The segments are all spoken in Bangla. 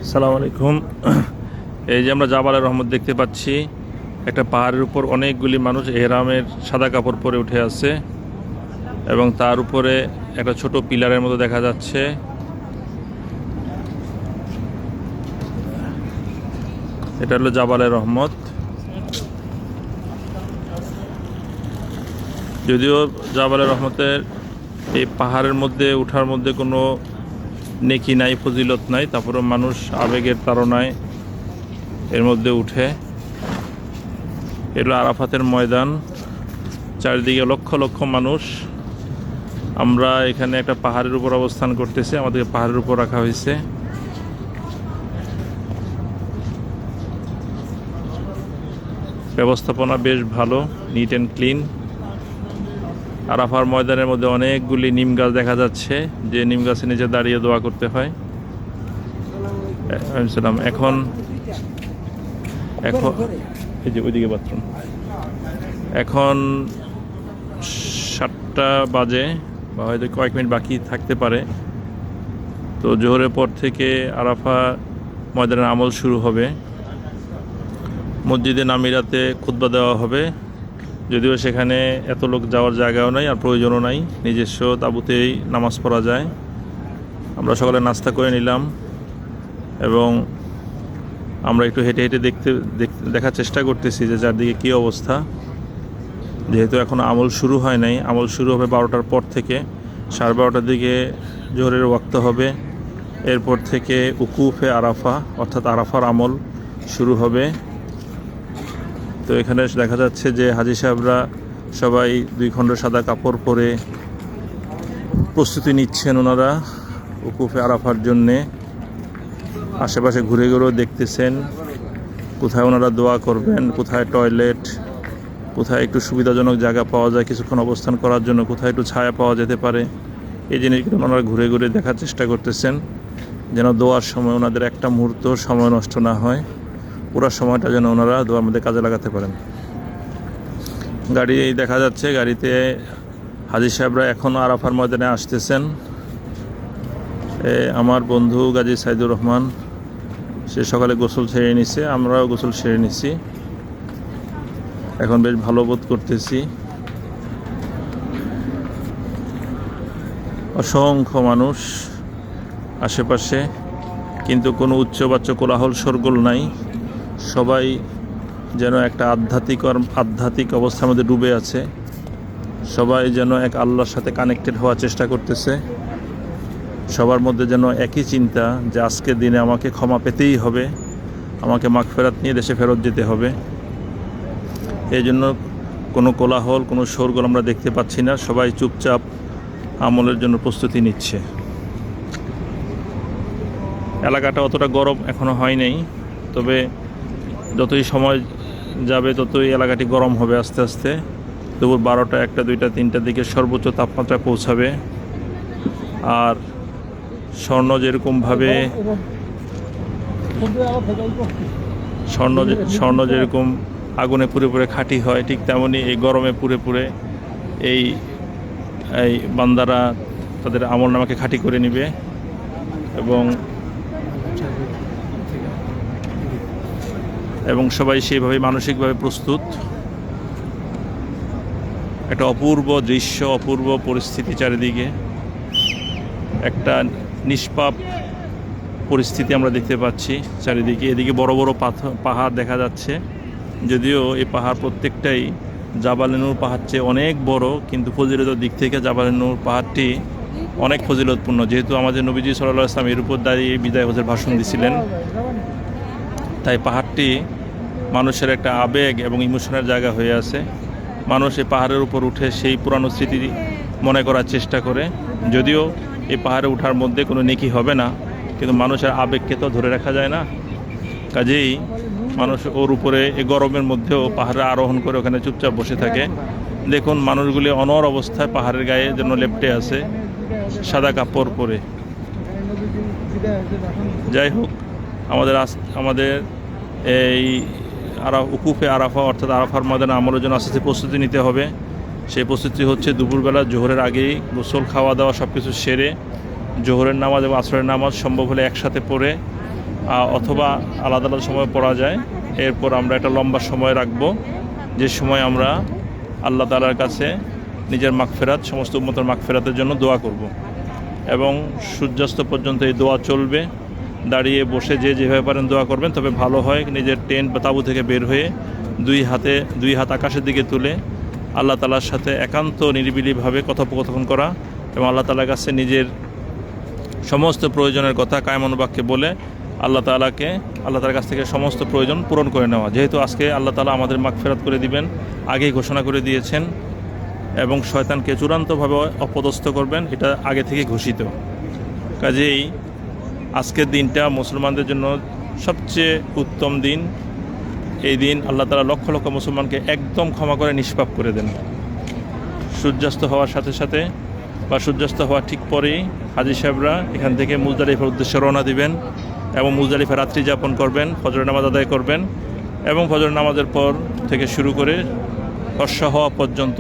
আসসালামু আলাইকুম। এই যে আমরা জাবালের রহমত দেখতে পাচ্ছি, একটা পাহাড়ের উপর অনেকগুলি মানুষ এহরামের সাদা কাপড় পরে উঠে আছে এবং তার উপরে একটা ছোট পিলারের মতো দেখা যাচ্ছে। এটা হলো জাবালের রহমত। যদিও জাবালের রহমতের এই পাহাড়ের মধ্যে ওঠার মধ্যে কোনো নেকি নাই, ফজিলত নাই, তারপরে মানুষ আবেগের তাড়নায় এর মধ্যে উঠে। এগুলো আরাফাতের ময়দান, চারিদিকে লক্ষ লক্ষ মানুষ। আমরা এখানে একটা পাহাড়ের উপর অবস্থান করতেছি, আমাদেরকে পাহাড়ের উপর রাখা হয়েছে। ব্যবস্থাপনা বেশ ভালো, নিট অ্যান্ড ক্লিন। আরাফার ময়দানের মধ্যে অনেকগুলি নিম গাছ দেখা যাচ্ছে, যে নিম গাছের নিচে দাঁড়িয়ে দোয়া করতে হয়। এখন এখন এই যে ওইদিকে বাথরুম। এখন 7টা বাজে বা হয়তো কয়েক মিনিট বাকি থাকতে পারে। তো জোহরের পর থেকে আরাফা ময়দানের আমল শুরু হবে। মসজিদে নামিরাতে খুতবা দেওয়া হবে, যদিও সেখানে এত লোক যাওয়ার জায়গাও নাই আর প্রয়োজনও নাই, নিজস্ব তাঁবুতেই নামাজ পড়া যায়। আমরা সকালে নাস্তা করে নিলাম এবং আমরা একটু হেঁটে হেঁটে দেখার চেষ্টা করতেছি যে চারদিকে কী অবস্থা। যেহেতু এখন আমল শুরু হয় নাই, আমল শুরু হবে 12টার পর থেকে। 12:30টার দিকে জোহরের ওয়াক্ত হবে। এরপর থেকে উকুফে আরাফা অর্থাৎ আরাফার আমল শুরু হবে। তো এখানে দেখা যাচ্ছে যে হাজি সাহেবরা সবাই 2 খণ্ড সাদা কাপড় পরে প্রস্তুতি নিচ্ছেন ওনারা উকুফে আরাফার জন্যে। আশেপাশে ঘুরে ঘুরেও দেখতেছেন কোথায় ওনারা দোয়া করবেন, কোথায় টয়লেট, কোথায় একটু সুবিধাজনক জায়গা পাওয়া যায় কিছুক্ষণ অবস্থান করার জন্য, কোথায় একটু ছায়া পাওয়া যেতে পারে। এই জিনিসগুলো ওনারা ঘুরে ঘুরে দেখার চেষ্টা করতেছেন, যেন দোয়ার সময় ওনাদের একটা মুহূর্ত সময় নষ্ট না হয়, পুরো সময়টা যেন ওনারা দোয়ার মধ্যে কাজে লাগাতে পারেন। গাড়ি দেখা যাচ্ছে, গাড়িতে হাজি সাহেবরা এখনও আরাফার ময়দানে আসতেছেন। আমার বন্ধু গাজী সাইদুর রহমান, সে সকালে গোসল সেরে নিছে, আমরাও গোসল সেরে নিছি, এখন বেশ ভালো বোধ করতেছি। অসংখ্য মানুষ আশেপাশে, কিন্তু কোনো উচ্চবাচ্য কোলাহল শোরগোল নাই। সবাই যেন একটা আধ্যাত্মিক অবস্থার মধ্যে ডুবে আছে। সবাই যেন এক আল্লাহর সাথে কানেক্টেড হওয়ার চেষ্টা করতেছে। সবার মধ্যে যেন একই চিন্তা যে আজকের দিনে আমাকে ক্ষমা পেতেই হবে, আমাকে মাগফিরাত নিয়ে দেশে ফেরত যেতে হবে। এই জন্য কোনো কোলাহল, কোনো শোরগোল আমরা দেখতে পাচ্ছি না। সবাই চুপচাপ আমলের জন্য প্রস্তুতি নিচ্ছে। এলাকাটা অতটা গরম এখনও হয় নাই, তবে যতই সময় যাবে ততই এলাকাটি গরম হবে আস্তে আস্তে। দুপুর 12টা, 1টা, 2টা, 3টার দিকে সর্বোচ্চ তাপমাত্রা পৌঁছাবে। আর স্বর্ণ যেরকম আগুনে পুড়ে পুড়ে খাঁটি হয়, ঠিক তেমনই এই গরমে পুড়ে পুড়ে এই বান্দারা তাদের আমল নামাকে খাঁটি করে নিবে এবং সবাই সেইভাবে মানসিকভাবে প্রস্তুত। একটা অপূর্ব দৃশ্য, অপূর্ব পরিস্থিতি, চারিদিকে একটা নিষ্পাপ পরিস্থিতি আমরা দেখতে পাচ্ছি চারিদিকে। এদিকে বড় বড় পাহাড় দেখা যাচ্ছে, যদিও এই পাহাড় প্রত্যেকটাই জাবালে নূর পাহাড় চেয়ে অনেক বড়, কিন্তু ফজিলতের দিক থেকে জাবালে নূর পাহাড়টি অনেক ফজিলতপূর্ণ। যেহেতু আমাদের নবীজি সাল্লাল্লাহু আলাইহি ওয়াসাল্লাম এর উপর দাঁড়িয়ে বিদায় হজের ভাষণ দিয়েছিলেন, তাই পাহাড়টি মানুষের একটা আবেগ এবং ইমোশনের জায়গা হয়ে আছে। মানুষ এই পাহাড়ের উপর উঠে সেই পুরানো স্মৃতি মনে করার চেষ্টা করে। যদিও এই পাহাড়ে ওঠার মধ্যে কোনো নেকি হবে না, কিন্তু মানুষের আবেগকে তো ধরে রাখা যায় না। কাজেই মানুষ ওর উপরে এই গরমের মধ্যেও পাহাড়ে আরোহণ করে ওখানে চুপচাপ বসে থাকে। দেখুন মানুষগুলি অনড় অবস্থায় পাহাড়ের গায়ে যেন লেপ্টে আছে সাদা কাপড় পরে। যাই হোক, আমাদের এই উকুফে আরাফা অর্থাৎ আরাফার ময়দানে আমলের জন্য আস্তে আস্তে প্রস্তুতি নিতে হবে। সেই প্রস্তুতি হচ্ছে দুপুরবেলা জোহরের আগেই গোসল, খাওয়া দাওয়া সব কিছু সেরে জোহরের নামাজ এবং আসরের নামাজ সম্ভব হলে একসাথে পড়ে অথবা আলাদা আলাদা সময় পড়া যায়। এরপর আমরা একটা লম্বা সময় রাখব, যে সময় আমরা আল্লাহ তাআলার কাছে নিজের মাগফিরাত, সমস্ত উম্মতের মাগফিরাতের জন্য দোয়া করব। এবং সূর্যাস্ত পর্যন্ত এই দোয়া চলবে। দাঁড়িয়ে বসে যে যেভাবে পারেন দোয়া করবেন, তবে ভালো হয় নিজের টেন্ট বা তাঁবু থেকে বের হয়ে দুই হাত আকাশের দিকে তুলে আল্লাহ তাআলার সাথে একান্ত নিরিবিলিভাবে কথোপকথন করা এবং আল্লাহ তাআলার কাছে নিজের সমস্ত প্রয়োজনের কথা কায়মনোবাক্যে বলে আল্লাহ তাআলার কাছ থেকে সমস্ত প্রয়োজন পূরণ করে নেওয়া। যেহেতু আজকে আল্লাহ তাআলা আমাদের মাগফিরাত করে দিবেন, আগেই ঘোষণা করে দিয়েছেন, এবং শয়তানকে চূড়ান্তভাবে অপদস্থ করবেন, এটা আগে থেকে ঘোষিত। কাজেই আজকের দিনটা মুসলমানদের জন্য সবচেয়ে উত্তম দিন। এই দিন আল্লাহ তাআলা লক্ষ লক্ষ মুসলমানকে একদম ক্ষমা করে নিষ্পাপ করে দেন। সূর্যাস্ত হওয়ার সাথে সাথে বা সূর্যাস্ত হওয়ার ঠিক পরেই হাজী সাহেবরা এখান থেকে মুজদালিফার উদ্দেশ্যে রওনা দিবেন এবং মুজদালিফা রাত্রি যাপন করবেন, ফজরের নামাজ আদায় করবেন এবং ফজরের নামাজের পর থেকে শুরু করে ফর্সা হওয়া পর্যন্ত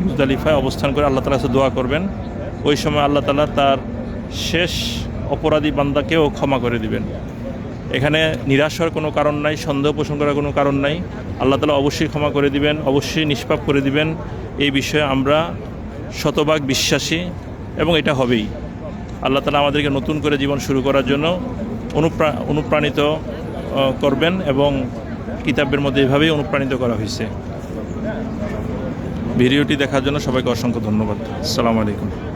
মুজদালিফায় অবস্থান করে আল্লাহ তাআলার কাছে দোয়া করবেন। ওই সময় আল্লাহ তাআলা তার শেষ অপরাধী বান্দাকেও ক্ষমা করে দিবেন। এখানে নিরাশ হওয়ার কোনো কারণ নাই, সন্দেহ পোষণ করার কোনো কারণ নাই। আল্লাহ তাআলা অবশ্যই ক্ষমা করে দিবেন, অবশ্যই নিষ্পাপ করে দিবেন। এই বিষয়ে আমরা শতভাগ বিশ্বাসী এবং এটা হবেই। আল্লাহ তাআলা আমাদেরকে নতুন করে জীবন শুরু করার জন্য অনুপ্রাণিত করবেন এবং কিতাবের মধ্যে এভাবেই অনুপ্রাণিত করা হয়েছে। ভিডিওটি দেখার জন্য সবাইকে অসংখ্য ধন্যবাদ। আসসালামু আলাইকুম।